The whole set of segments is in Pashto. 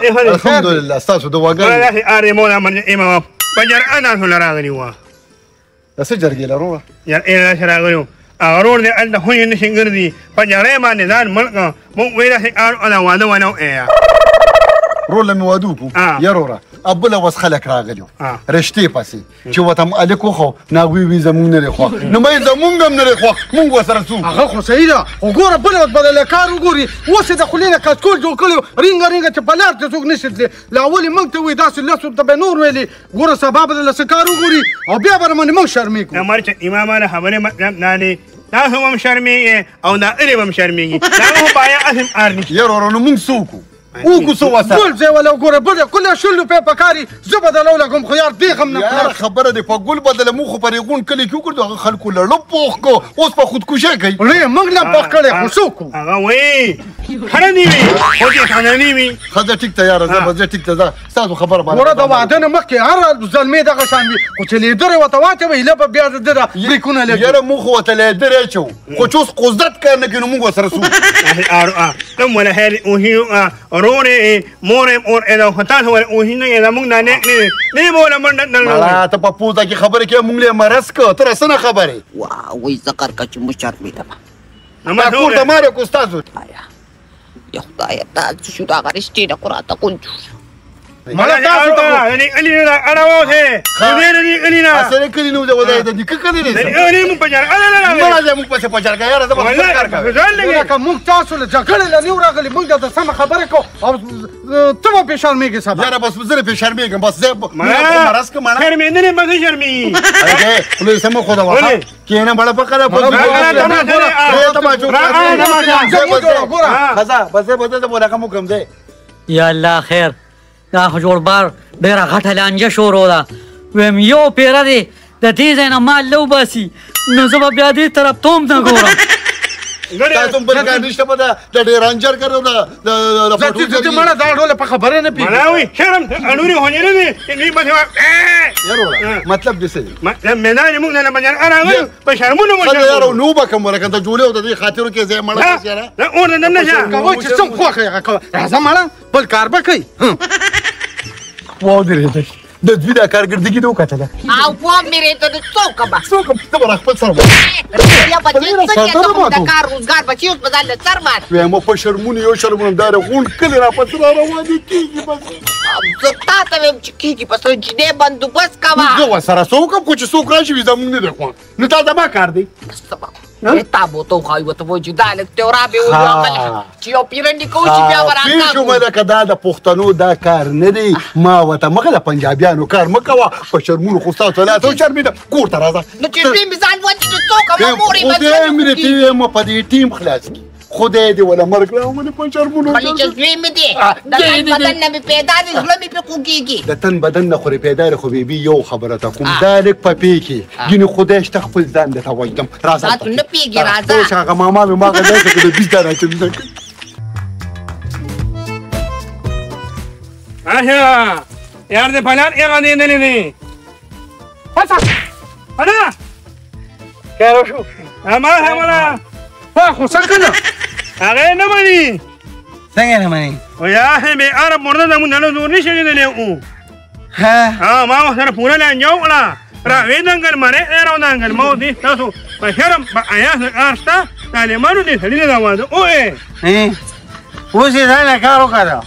الحمدلله ستاسو دواګانې والله ارمونا من امام بجر انا هلا راغلي وا څه جرګې لرو يا انا راغلي اورور دي الله هو نشنګر دي بجر ما نه ځان ملک مو ویلا هي انا واده ونه ايه روله مې واده وکړو یاروره ابله وس خلک راغلو رشتې پسې چې ورته مالک وخو ناګوی وي زمونږ نه دی خوښ نو مې زمونږ هم نه دی خوښ مونږ ورسره څو هغه خو صحیح ده وګوره بله بدله کار وګوري اوس یې د خولې نه کچکول جوړ کړی رینګه رینګه چې په لار ته څوک نشي تللی له اولې موږ ته وایي داسې لس ورته به نور ویلې ګوره سبا به دله څه کار وګوري او بیا به رمانې موږ شرمېږو امر چې امامانه خبرې مطلب نه دی تاسو هم شرمېږئ او ناقلې هم شرمېږي دا هم باید اسم ارني یاروره نو موږ څه وکړو وګو څه وسه ګل ځای ولا وګوره بله کله شل روپۍ پکاري زه بدلو لګم خو یار دېغ هم نه یاره خبره دی په ګل بدله موږ خو په ریغون کلي کې وکړو هغه خلکو لړم پوخ کو اوس په خودکشي کوي نه موږ نه پوخ کړی خو څه وکړو هغه وایي خرنی وي خو دې خننی وي ښځه ټیک ته یاره زه به زه ټیک ته ځه ستاسو خبره باندې ګوره د واده نه مخکې هر زلمې دغه شان وي خو چې لیدرې ورته واچوي هیله به بیا د ده د بریکونه لګي یاره موږ خو ورته لیدرې اچوو خو چې اوس قضدت کار نه کوي نو موږ ورسره څو تم ولا هل اوهي روري مورم اور اذا ختان هو اوهي نه اذا موږ نه نه مولا من نه ته په پوزه کې خبرې کوي موږ له مرز کو تر څنګه خبرې وای ذکر کا چې مشرمې ده ما کور ته ماره کو استادو يا خداي تاسو شو دا غريشتي دا قرات قلت مالا تاسو ته يعني الينا انا وهي وديني الينا اسره کلی نو دا ودای د دې کله نه الي مو بجار انا مالا زه موږ په پچار کا یاره زه به کار کوم لکه موږ تاسو له جګړې له نیو راغلي موږ د سمه خبره کو او ته به په شرمېږې سبا یاره بس زه په شرمېږم بس زه مرز کوم نه شرمېندنې به شرمې اګه له سمه خدا واه کینه بڑا پکړه یا الله خیر دا خو جوړ بار ډېره غټه لانجه شروع ده ویم یو پیره دی د دې ځای نه مال لو باسي نو زه به بیا دې طرف توم نه ګورم تاسو په کار نشته په د ډېر رنجر کړو د فوټو ته مړه دا ډول په خبره نه پیږي ملاوي شرم انوري هونی نه دي په یاره مطلب دې څه مطلب مې نه موږ نه بجار انا په شرمونو مو یاره نو به کوم ورکه ته جوړه د دې خاطر کې زه مړه یاره نه اور نه نه کوم چې څنګه خوخه راځه مړه بل کار به کوي و درې د دوی دا کارګردګي دوه کتله او په مې ته د څوک با څوک ته ورخ په سر یا بچی څنګه ته کار روزګار بچي اوس بدل تر مات و مو په شرمونی یو شرمون دار غون کله را پاتې روان کیږي بس زه تا ته ویم چې کیږي پس چې دې بندوبست کوا زه وسره څوک کو چې څوک راشي زمونږ نه ده نو تا دا ما کار دی تابو تو خای وته و چې دالک ته را به و چې یو پیرندې کو چې بیا ورانه پیښو مله کدا د پښتنو دا کار نه دی ما وته مغله پنجابیانو کار مکوا په شرمونو خو تاسو لا ته شرمېده کور ته راځه نو چې دې مثال و چې څوک ما موري خدای مې ټي مو په دې ټیم خلاص کی خدای دې ولا مرګ لا مونږ په شرمونو خلی چې زوی مې دی د بدن نه پیدا دي زړه مې په کوګيږي د تن بدن نه خوري پیدا خو بي یو خبره ته کوم دالک په پیکی ګینه خدای شته خپل ځان د توجم راځه تاسو نه پیږي راځه هغه ماما مې ما غږ دې د بیس دار اچول اها یار دې پلان یې غنې نه نه پاتہ انا کارو شو اما هملا خو څنګه هغه نه مانی څنګه نه مانی ویا هم عرب مرده زمون نه نور نشي نه او ها ما سره پورا لانجو ولا را ویدنګل مره ایرو ننګل مو دي تاسو په شرم په آیات ارستا طالبانو دې سړي نه واده اوه اوس یې ځان کار وکړه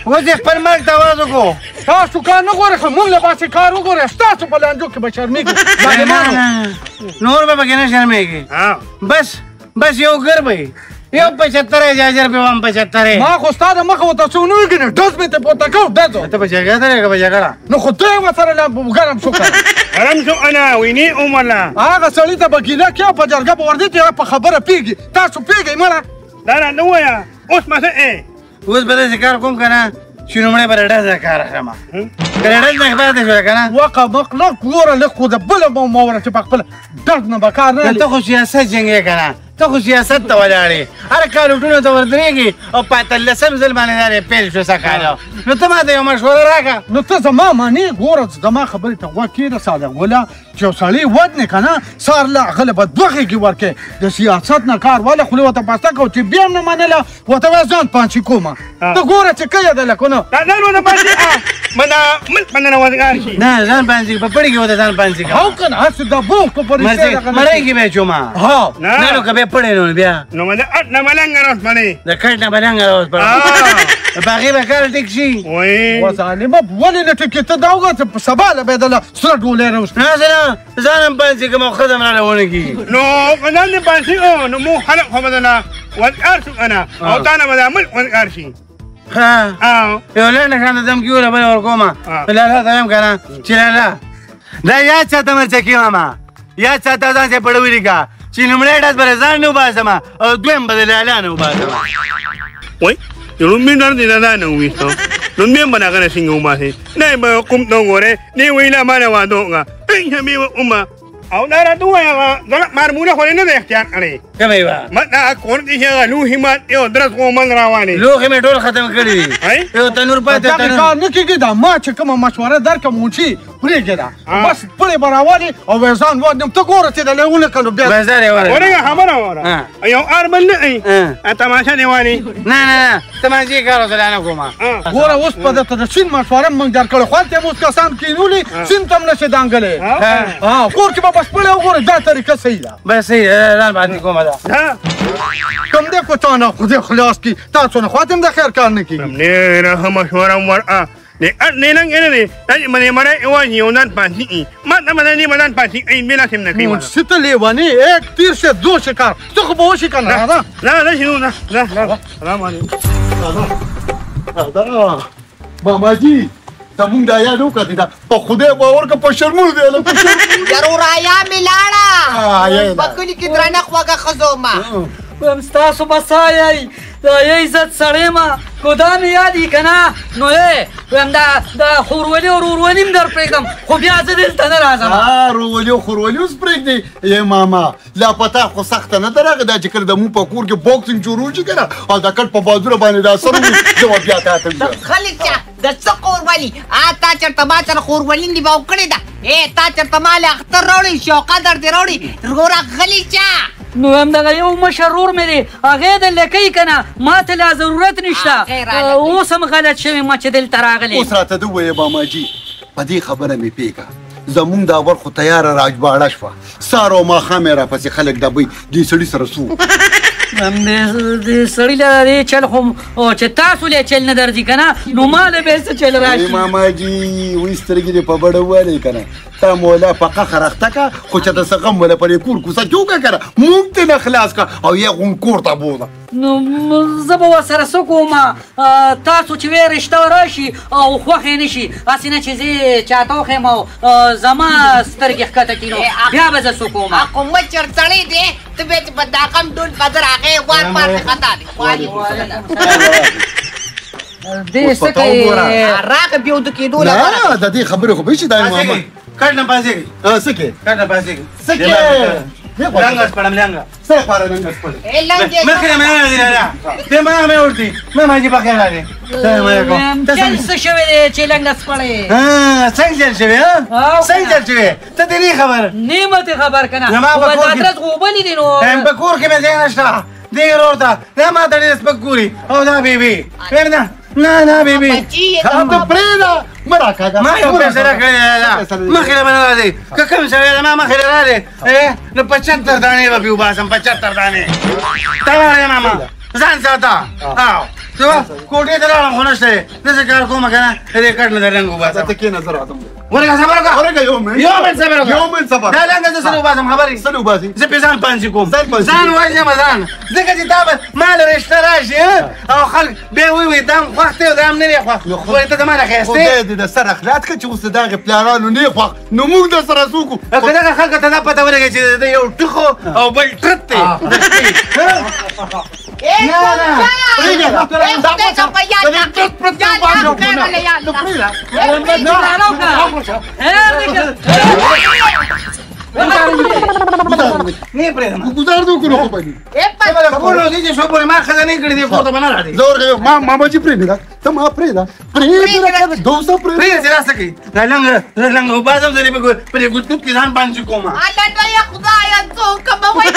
اوس یې خپل مرګ ته आवाज وکړو تاسو کار نه غواړئ خو موږ له باسې کار وګورئ ستاسو په لانجو کې به شرمېږو ظالمانو نور به پکې نه شرمېږي بس یو ګربې یو 75,000 روپۍ وام 75 ما خو ستا د مخه ورته څه ونه وګڼې ډز مې ته پورته کړ ډزو ته په جګړه درېږه په جګړه نو خو ته یې ورسره ګرم شو ګرم شو انا ویني عمرله هغه سړي ته به ګیله کې په جرګه به ور دي چې په خبره پیږي تاسو پیږئ مړه نه نه وایه اوس مثلا اوس به داسې کار کوم که نه چې لومړی به د ډزه کار اخلم که د ډز نه پاتې شوی که نه وقه مقلق ګوره لږ خو د بله به ماوره چې په خپله ډز نه به کار نه ته خو سیاست جنګې که نه ته خو سیاست ته ولاړې هر کال وټونه ته وردرېږي او په اتلسم ځل باندې پیل شو سکاله نو ته ما ته یو مشوره راکړه نو ته زما معنی ګوره زما خبرې ته غوږ کېږده ساده ګوله چې یو سړی ودنې که نه سهار له هغه له به دوه غېږې ورکړې د سیاست نه کار واله خولې ورته پاسته کوو چې بیا هم نه منله ورته وایه ځان پانسي کومه ته ګوره چې که یې ده لکه نو نه ځان پانسي په پړي کې ورته ځان پانسي کوه او که نه هسې د بوخ په پریشتې مړۍ کې به یې چومه نه نو که بیا پړی نو بیا نو د اټ نه ملنګ راوسپړې د کټ نه ملنګ راوسپړې په هغې به کار ټیک شي وظالمه ولې نه ټیکې ته دا وګوره چې په سبا له به یې دله سره ډولۍ راوسته نه زه ځان هم پانسي کوم او ښځه هم راله ونه کېږي نو که ځان دې پانسي او نو مو خلق خو به درنه وزګار شو که نه او تا نه به دا ملک وزګار شي یو لنډه شانته دمکي وله بله ورکومه لالا ته وایم که نه چې لالا دا یاد ساته مرچکي ماما یاد ساته ځان چې پړه ولیکه چې لومړی ډز به ځان نه وباسمه او دویم به د لالا نه وباسمه وای لومبي ډر دې دا نه وویستو لومبي هم به د هغه نه څنګه وباسې نه به کوم ته وګورې نه ویله ما نه واده وکړه همې ومه او دا راته ووایه هغه غلط مارمونه خو یې نه ده اختیار کړې کومه یې وه دا کور دې چې هغه لوښي مات یو درس خو من راوانې لوښي مې ټول ختم کړي دي یو تنور پاتې دغه کار نه کېږي دا ما چې کومه مشوره درکړم منشي پرېږده بس پړې به راولې او به ځان ودنم ته ګوره چې د ونه کړو بیا بازار یې ورغه خبره وره یو ار بل نه ای تماشا دی وانی نه نه تماشا کار وسره نه کومه ګوره اوس په دته د سین مشوره موږ درکړو خو ته موږ کسان کینولي سین تم نشه دانګلې کور کې به بس پړې وګوره دا طریقه صحیح ده بس صحیح ځان باندې کومه ده کوم دې کو تا نه خو خلاص کی تاسو نه خاطم د خیر کار نه کی نه نه مشوره ورا نه نن نه نه منه مره ایوان یونان پانسی ما نه منان پانسی این میلا سم نکی من ست لیوانی یک تیر سے دو شکار تو خو به شي کنه نه نه شنو نه نه سلام علیکم دا ماما جی زمونږ دا یاد وکړه دا په خدای باور که په شرمونو دی له ضرور آیا میلاړه بکلی کې درنه خواږه خزو ما ویم ستاسو بسایي دا یې عزت سړی ما کودا مې یادي که نه نو ویم دا خورولي او ورورولي هم در پرېږدم خو بیا زه دلته نه راځم رولي او خورولي اوس پرېږدي ای ماما لا پتا خو سخته نه ده راغې دا چې کله د مونږ په کور کې بوکسینګ جوړ شي که نه او دا کټ په بازونه باندې دا سر وي زه به بیا تا ته خلک د څه خورولي تا چېرته ما سره خورولي دې به وکړې ده تا چېرته ما له اختر راوړې شوقدر دې راوړې وروره غلي چا نو هم دغه یو مشر ورور مې دی هغې د لیکئ که نه ما ته لا ضرورت نشته اوس هم غلط شوی ما چې دلته راغلی اوس راته ده ووایه ماماجي په دې خبره مې پوهېږه زمونږ دا ور خو تیاره راجباړه شوه سهار او ماښام یې راپسې خلک ډبوي دې سړي سره څو د سړي له دې چل خو چې تاسو له چل نه درځي که نه نو ما له بیا څه چل راشي ماماجي وایي سترګې دې په بډه ووالئ که نه تا مولا په قخر اخته که خو چې د څه غم وله پرې کور کوڅه جوړه که نه موږ ته نه خلاص که او یې غون کور ته بوله نو زه به ورسره څه کوم تاسو چې وی رشته راشي او خوښې نه شي هسې نه چې زه چاته وښیم او زما سترګې ښکته کړي نو بیا به زه څه کوم خو مچر سړی دی ته بیا چې په دا کم ډول بدر هغې وار پار دې خطا دی دې څه کوي راغه بیا د کېدو نه د دې خبرې خو به شي دا ماما کټ نه پاسېږي څه کې کټ نه پاسېږي څه کې لنګه سپړم لنګه څه لپاره لنګه سپړې مخکې نه مې نه دی راځه دې ما مې ورتي ما جي پخې راځي السلام علیکم چل څه شوی دی چې لنګه سپړې څنګه چل شوی څنګه چل شوی ته دې نه خبر نیمه ته خبر که نه خو به ادرس خو اوبه لیدې نو په کور کې مې ځای نشته دې ورور ته دا ما ته ډېر سپک ګوري او دا بیبي نه بیبي ته پرېږده مه راکاږه ما یو پیسه راکړې ده مخې له به نه راځې که کوم سړی ده ما مخې له راځې نو 75 دانې به پې وباسم 75 دانې ته وایې ماما ځان ساته کوټې ته لاړم خو نشته دی داسې کار کومه که نه دې کټ نه د رنګ وباسم ته کښېنه زه راځم ورګه صبر وکړه ورګه یو منټ صبر وکړه یو منټ صبر دا لنګه زه سره وباسم خبرې څه وباسي زه پې ځان پانسي کوم ځان وژنم ځان ځکه چې دا به ما له رشته راشي او خلک بیا ووایي دا هم خوښ دی او دا هم نه دی خوښ ولې ته زما نه ښایسته خدای دې د سر اخلاق کړه چې اوس د دغې پلارانو نه یې خوښ نو موږ در سره څوک که دغه خلکو ته دا پته ولګي چې د یو ټوخو او بل ټرت دی نه پرېږدم گزار دې وکړو خو باندې خبرو دې چې شو پورې ما خزانې کړې دي کور ته به نه راځې زور ما ماما جی پرېږده ته ما پرېږده پرېږده دوسته پرېږده پرېږده چې راسته کوي دا لنګ وباسم زه دې په دې ګوتوب کې ځان باندې کوم الله خدایا څوک به وایي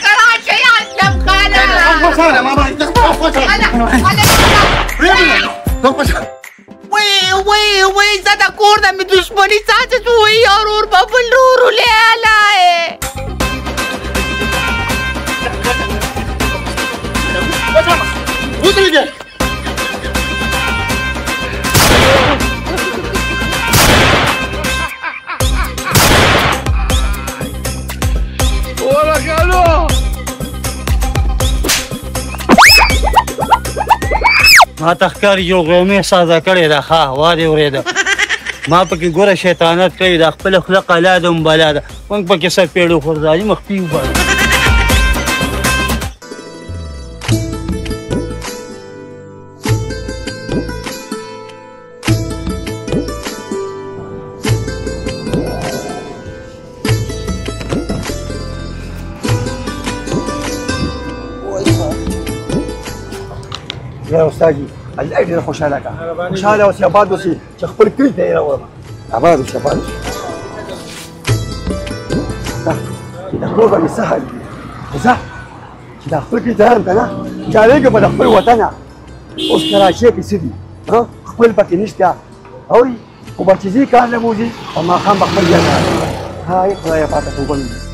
کراچۍ عجب خاله خوشاله ما باندې وای زه د کور د مې دشمني ساتت وای ورور به بل ورور لیالی ودرېږه ما ته ښکاري یو غیمې سازه کړې ده ښه وا دې اورېده ما پکې ګوره شیطانت کوي دا خپله خوله قلا ده مبلا ده موږ پکې سر پیړو خورځالي مخفي وباله يا استاذي الاجر خوشاله کا خوشاله اوسې آباد اوسې چې خپل کلي ته یې راوړم آباد اوسې آباد اوسې دا کور به مې سهل وي خو ځه چې دا خپل کلي ته راغلم که نه جالېږم به د خپل وطنه اوس کراچۍ کې څه دي خپل پکې نشته اوري خو به چې ځي کار له مو ځي او ماښام به خپل ځای ته راځي هاي خدایه پاته توبه مې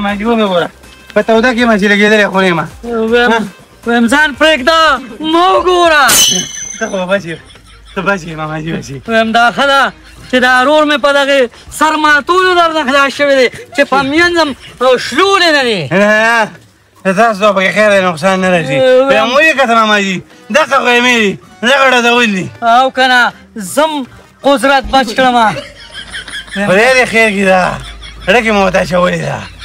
ما دې وګوره په توده کې ما چې لګېدلې خولې ما ویم ځان پرېږده مه وګوره ته خو بچې ته بچې ماما جي بچې ویم دا ښه ده چې دا ورور مې په دغې سر ماتولو درنه خلاص شوی دی چې په منځم شلولې نه دي تاسو ته پکې خیر نقصان نه راځي بیا مو یې کته ماما جي دغه غیمې دي دغه ډزول دي او که نه زم قدرت بچ کړمه خدای دې خیر کړي دا ډکې مو ورته اچولې ده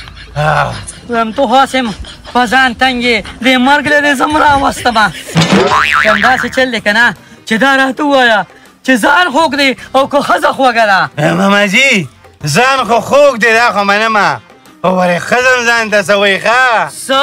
ویم تو خاصم په ځان تنګ یې دې مرګ له دې زم راوستمه ویم داسې چل دی که نه چې دا راته ووایه چې ځان خوږ دی او که ښځه خوږه ده ماما جي ځان خو خوږ دی دا خو منمه خو ورې ښځه هم ځان ته څه وایي ښه څه